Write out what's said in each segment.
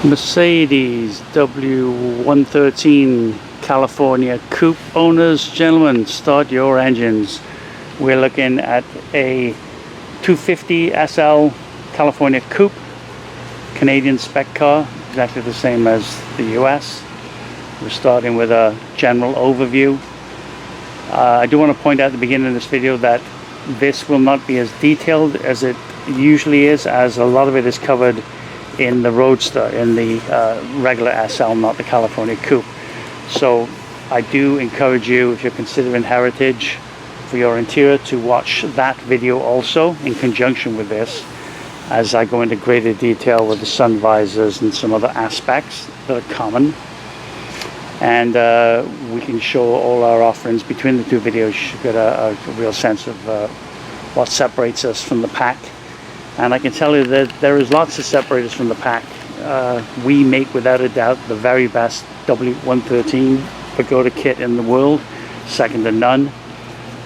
Mercedes W113 California Coupe owners, gentlemen, start your engines. We're looking at a 250 SL California Coupe, Canadian spec car, exactly the same as the US. We're starting with a general overview. I do want to point out at the beginning of this video that this will not be as detailed as it usually is, as a lot of it is covered in the Roadster, in the regular SL, not the California Coupe. So I do encourage you, if you're considering heritage for your interior, to watch that video also in conjunction with this, as I go into greater detail with the sun visors and some other aspects that are common. And we can show all our offerings between the two videos. You get a real sense of what separates us from the pack. And I can tell you that there is lots of separators from the pack. We make, without a doubt, the very best W113 Pagoda kit in the world, second to none.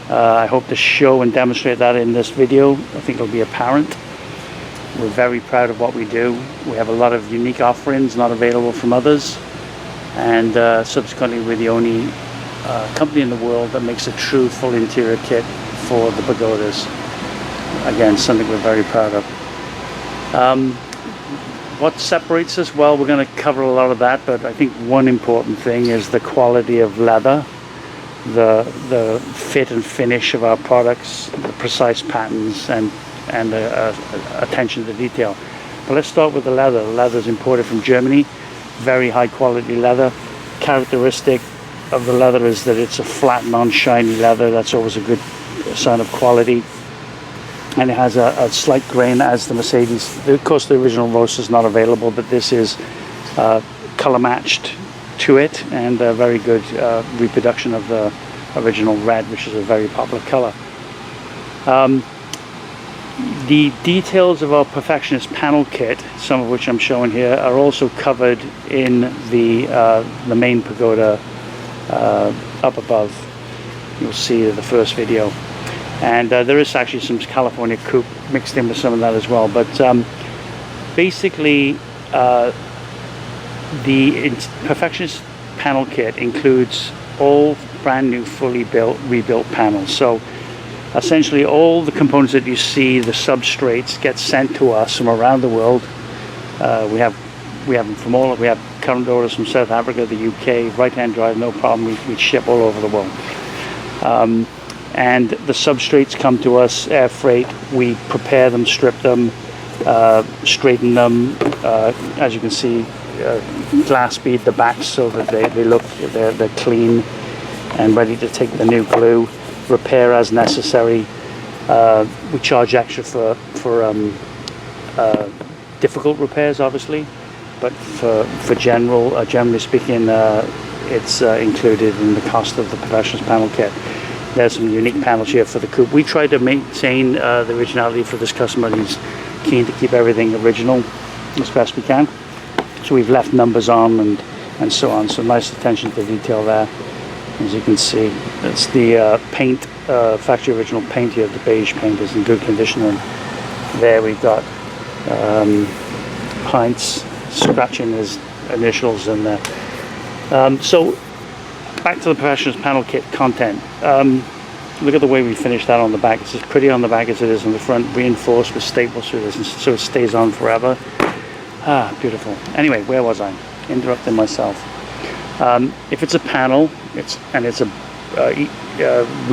I hope to show and demonstrate that in this video. I think it'll be apparent. We're very proud of what we do. We have a lot of unique offerings not available from others. And subsequently, we're the only company in the world that makes a true full interior kit for the Pagodas. Again, something we're very proud of. What separates us? Well, we're going to cover a lot of that, but I think one important thing is the quality of leather, the fit and finish of our products, the precise patterns, and attention to detail. But let's start with the leather. The leather is imported from Germany. Very high quality leather. Characteristic of the leather is that it's a flat, non-shiny leather. That's always a good sign of quality. And it has a slight grain, as the Mercedes. Of course, the original Roadster is not available, but this is color matched to it, and a very good reproduction of the original red, which is a very popular color. The details of our Perfectionist panel kit, some of which I'm showing here, are also covered in the main Pagoda up above. You'll see the first video. And there is actually some California Coupe mixed in with some of that as well. But basically, the Perfectionist panel kit includes all brand new, fully rebuilt panels. So essentially, all the components that you see, the substrates, get sent to us from around the world. We have them from all. We have current orders from South Africa, the UK, right-hand drive, no problem. We ship all over the world. And the substrates come to us, air freight. We prepare them, strip them, straighten them. As you can see, glass bead the backs so that they're clean and ready to take the new glue. Repair as necessary. We charge extra for difficult repairs, obviously, but for generally speaking, it's included in the cost of the Perfectionist panel kit. There's some unique panels here for the Coupe. We try to maintain the originality for this customer. He's keen to keep everything original as best we can. So we've left numbers on and so on. So nice attention to detail there. As you can see, it's the paint, factory original paint here. The beige paint is in good condition. And there we've got Heinz scratching his initials in there. So back to the Perfectionist panel kit content. Look at the way we finished that on the back. It's as pretty on the back as it is on the front, reinforced with staples so it stays on forever. Ah, beautiful. Anyway, where was I? Interrupting myself. If it's a panel, we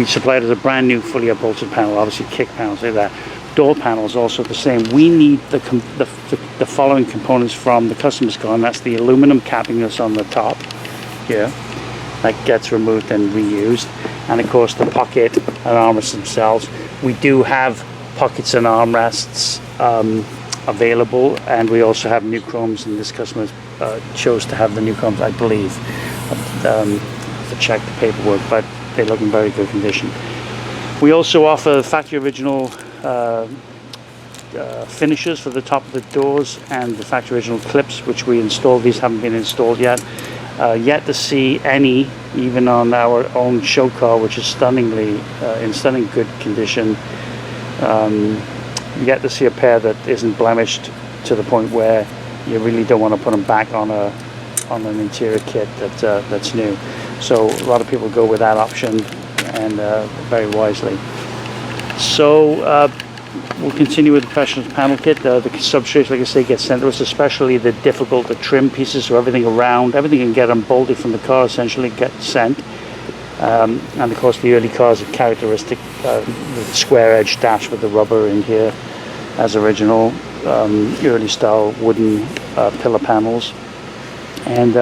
supply it as a brand new, fully upholstered panel. Obviously, kick panels like that. Door panels also the same. We need the following components from the customer's car, and that's the aluminum capping that's on the top here. That gets removed and reused, and of course the pocket and armrests themselves. We do have pockets and armrests available, and we also have new chromes, and this customer chose to have the new chromes, I believe. To check the paperwork, but they look in very good condition. We also offer factory original finishers for the top of the doors and the factory original clips, which we installed. These haven't been installed yet. Yet to see any, even on our own show car, which is in stunning good condition. Yet to see a pair that isn't blemished to the point where you really don't want to put them back on an interior kit that's new. So a lot of people go with that option, and very wisely. So we'll continue with the professional panel kit. The substrates, like I say, get sent to us, especially the difficult to trim pieces. So everything can get unbolted from the car, essentially get sent. And of course, the early cars are characteristic, the square edge dash with the rubber in here as original, early style wooden pillar panels, and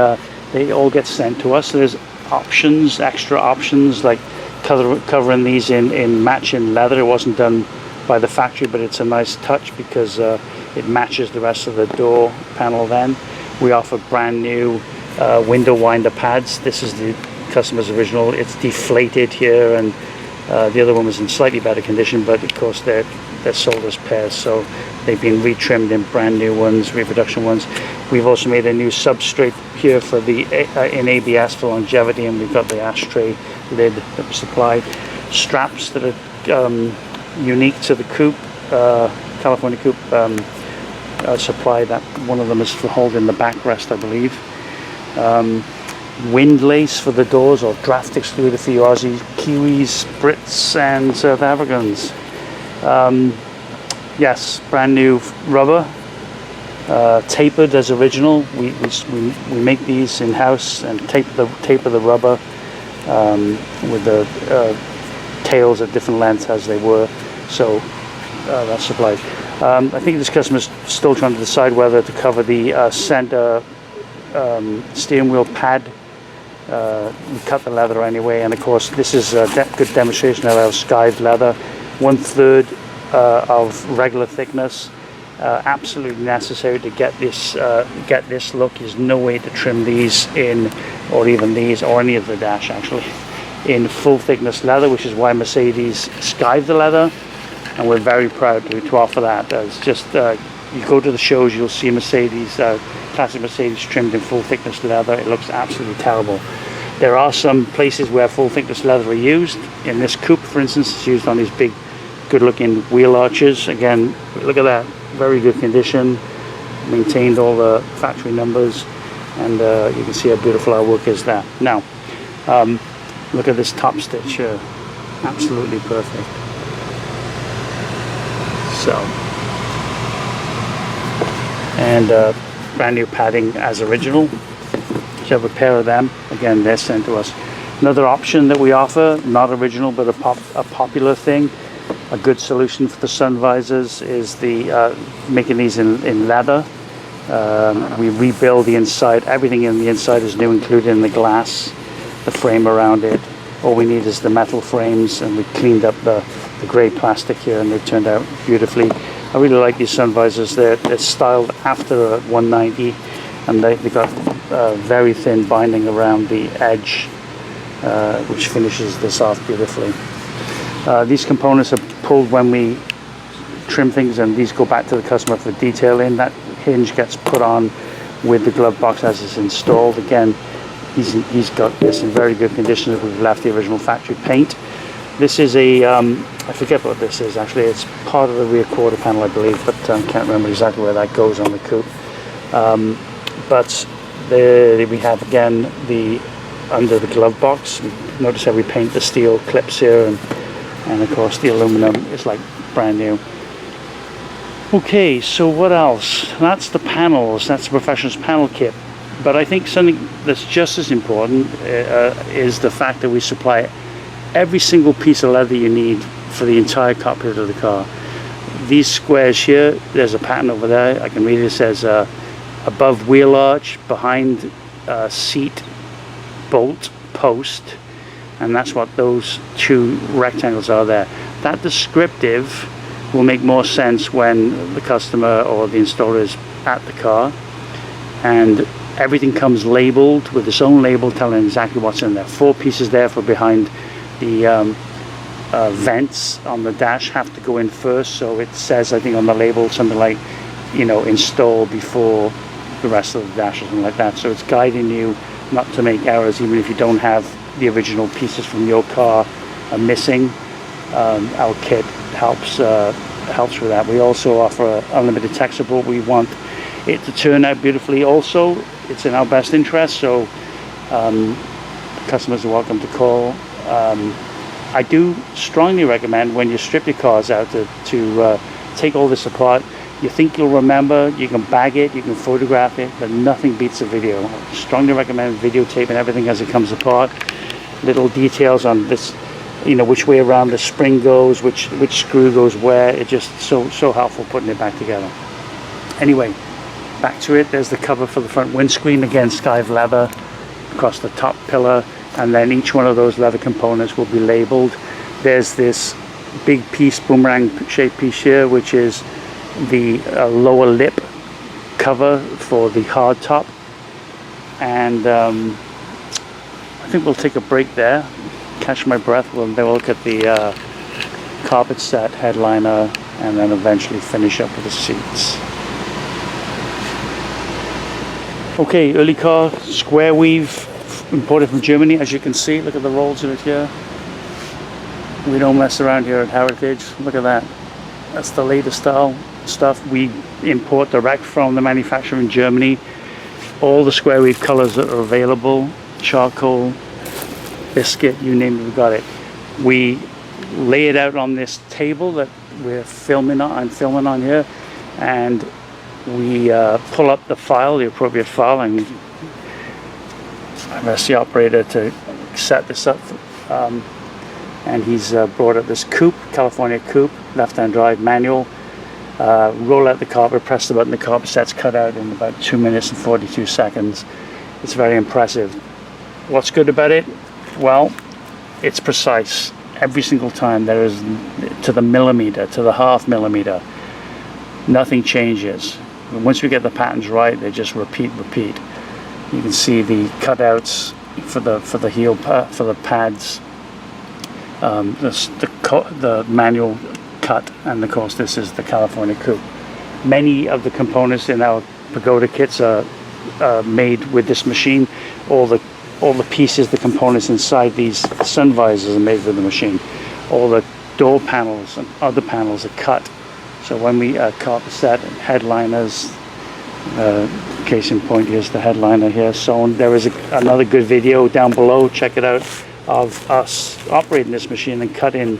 they all get sent to us. So there's options, extra options, like covering these in matching leather. It wasn't done by the factory, but it's a nice touch because it matches the rest of the door panel. Then we offer brand new window winder pads. This is the customer's original. It's deflated here, and the other one was in slightly better condition, but of course they're sold as pairs, so they've been retrimmed in brand new ones, reproduction ones. We've also made a new substrate here for the in ABS for longevity, and we've got the ashtray lid that we supplied. Straps that are unique to the Coupe, California Coupe supply. That one of them is for holding the backrest, I believe. Wind lace for the doors, or draft excluder for your Aussies, Kiwis, Brits and South Africans. Yes, brand new rubber, tapered as original. We make these in house and taper the rubber with the tails at different lengths as they were. So that's supplied. I think this customer's still trying to decide whether to cover the center steering wheel pad. We cut the leather anyway, and of course this is a good demonstration of our skived leather, 1/3 of regular thickness, absolutely necessary to get this look. There's no way to trim these in, or even these, or any of the dash actually, in full thickness leather, which is why Mercedes skived the leather, and we're very proud to offer that. It's just you go to the shows, you'll see Mercedes, classic Mercedes trimmed in full thickness leather. It looks absolutely terrible. There are some places where full thickness leather are used. In this Coupe, for instance, it's used on these big, good-looking wheel arches. Again, look at that, very good condition, maintained all the factory numbers, and you can see how beautiful our work is there. Now, look at this top stitch here, absolutely perfect. So, and brand new padding as original. So you have a pair of them. Again, they're sent to us. Another option that we offer, not original but a popular thing, a good solution for the sun visors, is the making these in leather. We rebuild the inside. Everything in the inside is new, including the glass, the frame around it. All we need is the metal frames, and we cleaned up the grey plastic here, and they turned out beautifully. I really like these sun visors. They're styled after a 190, and they got very thin binding around the edge, which finishes this off beautifully. These components are pulled when we trim things, and these go back to the customer for detailing. That hinge gets put on with the glove box as it's installed. Again, he's got this in very good condition. We've left the original factory paint. This is a I forget what this is actually. It's part of the rear quarter panel, I believe, but I can't remember exactly where that goes on the Coupe. But we have again the under the glove box. Notice how we paint the steel clips here, and of course the aluminum is like brand new. Okay, so what else? That's the panels. That's the professional's panel kit. But I think something that's just as important is the fact that we supply every single piece of leather you need for the entire cockpit of the car. These squares here, there's a pattern over there. I can read it. It says above wheel arch, behind seat bolt post, and that's what those two rectangles are there. That descriptive will make more sense when the customer or the installer is at the car, and everything comes labeled with its own label telling exactly what's in there. 4 pieces there for behind the vents on the dash have to go in first, so it says, I think on the label, something like, you know, install before the rest of the dash or something like that. So it's guiding you not to make errors, even if you don't have the original pieces from your car are missing. Our kit helps with that. We also offer unlimited tech support. We want, it to turn out beautifully. Also, it's in our best interest, so customers are welcome to call. I do strongly recommend when you strip your cars out to take all this apart. You think you'll remember, you can bag it, you can photograph it, but nothing beats a video. I strongly recommend videotaping everything as it comes apart. Little details on this, you know, which way around the spring goes, which screw goes where. It's just so helpful putting it back together. Anyway, back to it. There's the cover for the front windscreen. Again, skive leather across the top pillar, and then each one of those leather components will be labeled. There's this big piece, boomerang shaped piece here, which is the lower lip cover for the hard top. And I think we'll take a break there, catch my breath. Then we'll look at the carpet set, headliner, and then eventually finish up with the seats. Okay, early car, square weave, imported from Germany. As you can see, look at the rolls of it here. We don't mess around here at Heritage. Look at that. That's the latest style stuff. We import direct from the manufacturer in Germany. All the square weave colors that are available, charcoal, biscuit, you name it, we've got it. We lay it out on this table that I'm filming on here, and we pull up the file, the appropriate file, and I'm asked the operator to set this up. And he's brought up this Coupe, California Coupe, left-hand drive manual. Roll out the carpet, press the button, the carpet set's cut out in about 2 minutes and 42 seconds. It's very impressive. What's good about it? Well, it's precise. Every single time there is, to the millimeter, to the half millimeter. Nothing changes. Once we get the patterns right, they just repeat. You can see the cutouts for the heel for the pads, the manual cut, and of course this is the California Coupe. Many of the components in our Pagoda kits are made with this machine. All the pieces, the components inside these sun visors are made with the machine. All the door panels and other panels are cut. So when we carpet set and headliners, case in point, here's the headliner here. So there is another good video down below, check it out, of us operating this machine and cutting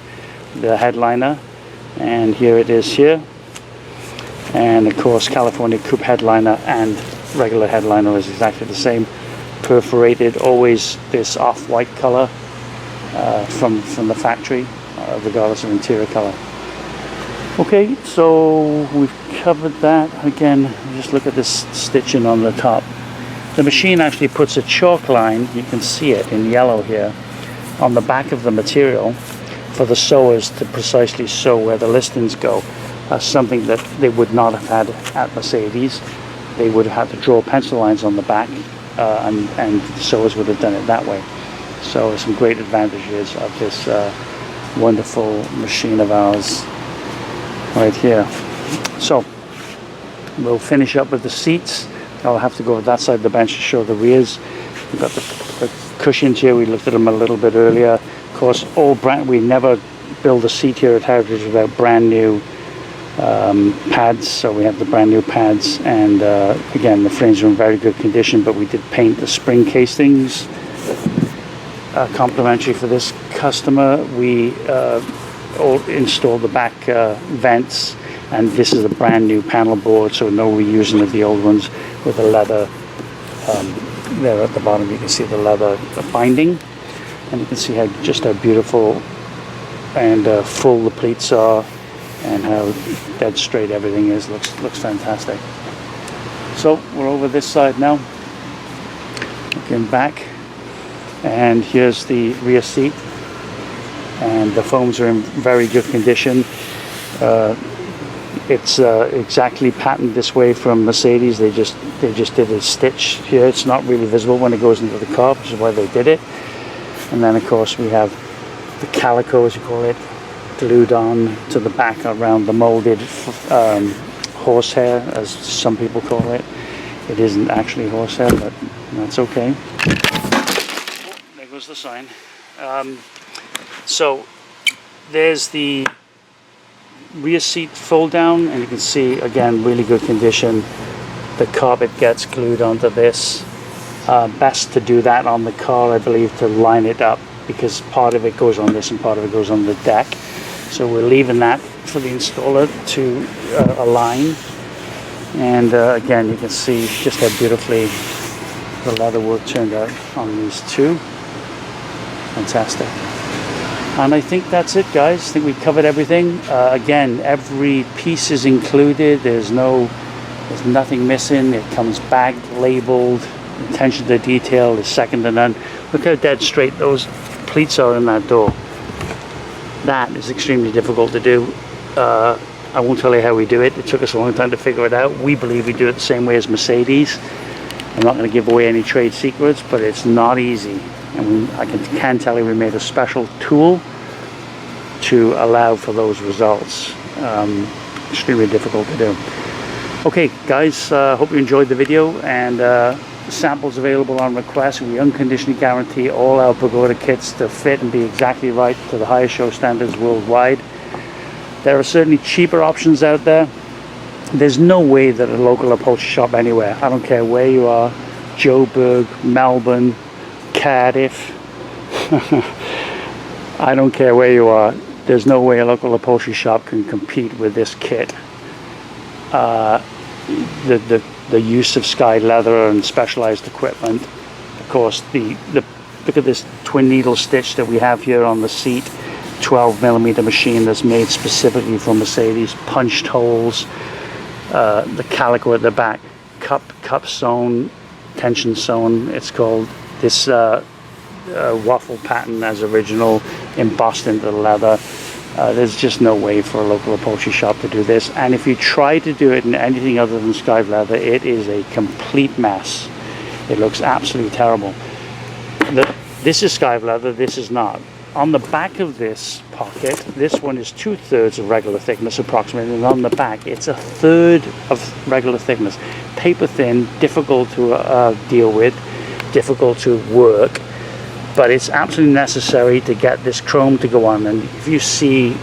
the headliner. And here it is here. And of course, California Coupe headliner and regular headliner is exactly the same. Perforated, always this off-white color from the factory, regardless of interior color. Okay, so we've covered that. Again, just look at this stitching on the top. The machine actually puts a chalk line, you can see it in yellow here, on the back of the material for the sewers to precisely sew where the listings go. Something that they would not have had at Mercedes. They would have had to draw pencil lines on the back, and sewers would have done it that way. So some great advantages of this wonderful machine of ours right here. So we'll finish up with the seats. I'll have to go to that side of the bench to show the rears. We've got the cushions here. We looked at them a little bit earlier. Of course, we never build a seat here at Heritage without brand new pads. So we have the brand new pads, and again, the frames are in very good condition, but we did paint the spring casings complimentary for this customer. We installed the back vents, and this is a brand new panel board, so no reusing of the old ones, with the leather there at the bottom. You can see the leather binding, and you can see just how beautiful and full the pleats are, and how dead straight everything is. Looks fantastic. So we're over this side now, looking back, and here's the rear seat, and the foams are in very good condition. It's exactly patterned this way from Mercedes. They just did a stitch here. It's not really visible when it goes into the car, which is why they did it. And then of course we have the calico, as you call it, glued on to the back around the molded horsehair, as some people call it. It isn't actually horsehair, but that's okay. Oh, there goes the sign. So there's the rear seat fold down, and you can see again really good condition. the carpet gets glued onto this. Best to do that on the car, I believe, to line it up, because part of it goes on this and part of it goes on the deck. So we're leaving that for the installer to align. And again, you can see just how beautifully the leather work turned out on these two. Fantastic. And I think that's it, guys. I think we covered everything. Again, every piece is included. There's nothing missing. It comes bagged, labeled. Attention to detail is second to none. Look how dead straight those pleats are in that door. That is extremely difficult to do. I won't tell you how we do it. It took us a long time to figure it out. We believe we do it the same way as Mercedes. I'm not going to give away any trade secrets, but it's not easy. And I can tell you we made a special tool to allow for those results. Extremely difficult to do. Okay, guys, hope you enjoyed the video, and samples available on request. We unconditionally guarantee all our Pagoda kits to fit and be exactly right to the highest show standards worldwide. There are certainly cheaper options out there. There's no way that a local upholstery shop anywhere, I don't care where you are, Joburg, Melbourne, Cardiff, I don't care where you are, there's no way a local upholstery shop can compete with this kit. The use of Sky leather and specialized equipment. Of course, look at this twin needle stitch that we have here on the seat. 12mm machine that's made specifically for Mercedes. Punched holes. The calico at the back. Cup sewn, tension sewn. It's called. This waffle pattern as original, embossed into the leather. There's just no way for a local upholstery shop to do this, and if you try to do it in anything other than Sky leather, it is a complete mess. It looks absolutely terrible. This is Sky leather, this is not. On the back of this pocket, this one is 2/3 of regular thickness approximately, and on the back it's 1/3 of regular thickness. Paper thin, difficult to deal with, difficult to work, but it's absolutely necessary to get this chrome to go on. And if you see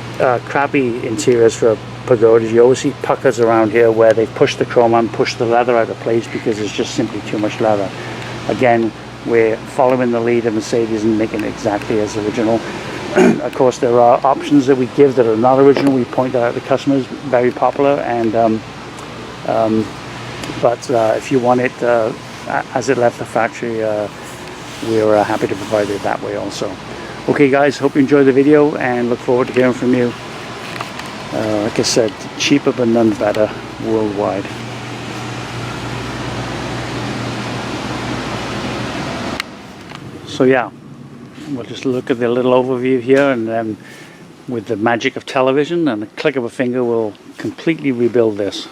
crappy interiors for pagodas, you always see puckers around here where they push the chrome on, push the leather out of place because it's just simply too much leather. Again, we're following the lead of Mercedes and making it exactly as original. Of course, there are options that we give that are not original. We point that out to customers, very popular. And but if you want it as it left the factory, we're happy to provide it that way also. Okay, guys, hope you enjoyed the video and look forward to hearing from you. Like I said, cheaper but none better worldwide. So yeah, we'll just look at the little overview here, and then with the magic of television and the click of a finger, we'll completely rebuild this.